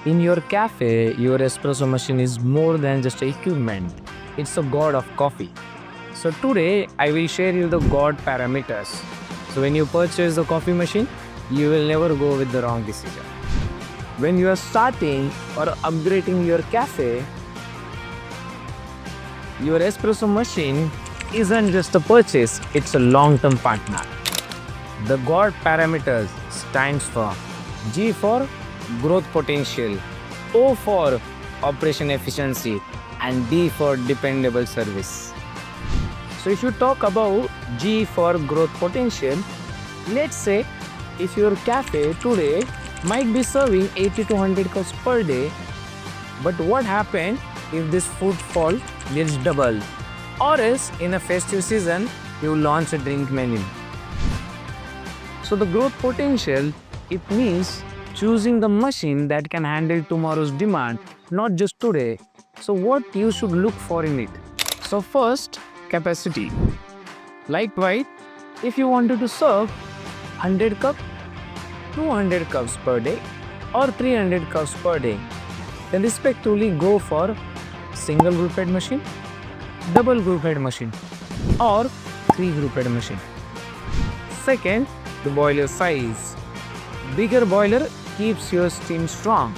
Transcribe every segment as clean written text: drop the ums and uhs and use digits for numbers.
In your cafe, your espresso machine is more than just equipment. It's a god of coffee. So today I will share you the god parameters. So when you purchase the coffee machine, you will never go with the wrong decision. When you are starting or upgrading your cafe, your espresso machine isn't just a purchase, it's a long-term partner. The God parameters stands for G for growth potential, O for operation efficiency, and D for dependable service. So if you talk about G for growth potential, let's say if your cafe today might be serving 80 to 100 cups per day, but what happens if this footfall gets double? Or else in a festive season, you launch a drink menu. So the growth potential, it means choosing the machine that can handle tomorrow's demand, not just today. So what you should look for in it? So first, capacity. Likewise, if you wanted to serve 100 cups, 200 cups per day or 300 cups per day, then respectively go for single group head machine, double group head machine or 3 group head machine. Second, the boiler size. Bigger boiler keeps your steam strong,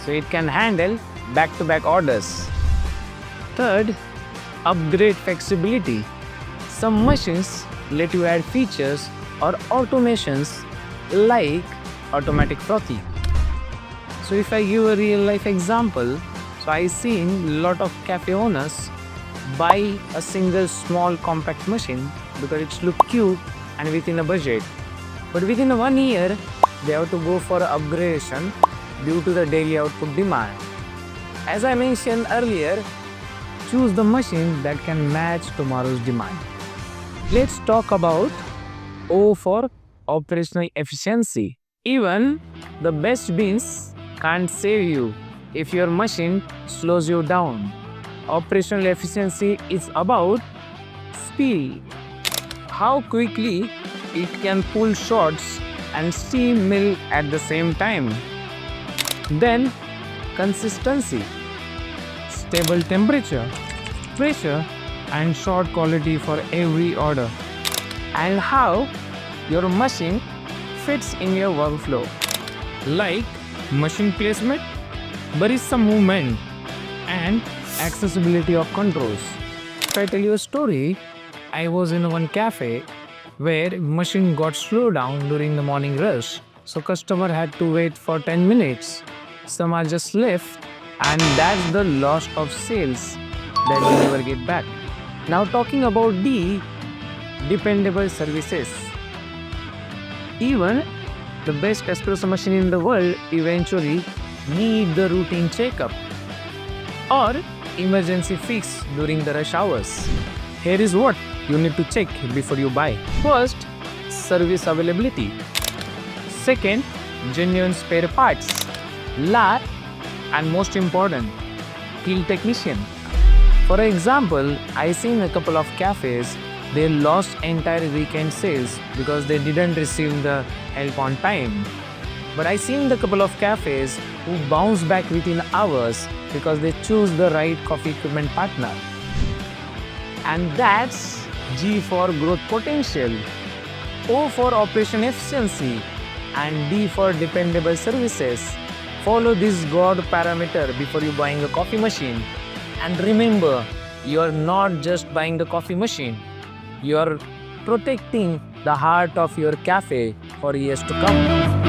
so it can handle back-to-back orders. Third, upgrade flexibility. Some machines let you add features or automations like automatic frothing. So if I give a real life example, so I seen lot of cafe owners buy a single small compact machine because it's look cute and within a budget. But within 1 year, they have to go for upgradation due to the daily output demand. As I mentioned earlier, choose the machine that can match tomorrow's demand. Let's talk about O for operational efficiency. Even the best beans can't save you if your machine slows you down. Operational efficiency is about speed. How quickly it can pull shots and steam milk at the same time. Then consistency, stable temperature, pressure and shot quality for every order. And how your machine fits in your workflow, like machine placement, barista movement and accessibility of controls. If I tell you a story, I was in one cafe where machine got slowed down during the morning rush, so customer had to wait for 10 minutes. Some are just left, and that's the loss of sales that we never get back. Now talking about D, dependable services. Even the best espresso machine in the world eventually need the routine checkup or emergency fix during the rush hours. Here is what you need to check before you buy. First, service availability. Second, genuine spare parts. Last and most important, field technician. For example, I seen a couple of cafes, they lost entire weekend sales because they didn't receive the help on time. But I seen the couple of cafes who bounce back within hours because they choose the right coffee equipment partner. And that's G for growth potential, O for operation efficiency, and D for dependable services. Follow this God parameter before you buying a coffee machine. And remember, you are not just buying the coffee machine, you are protecting the heart of your cafe for years to come.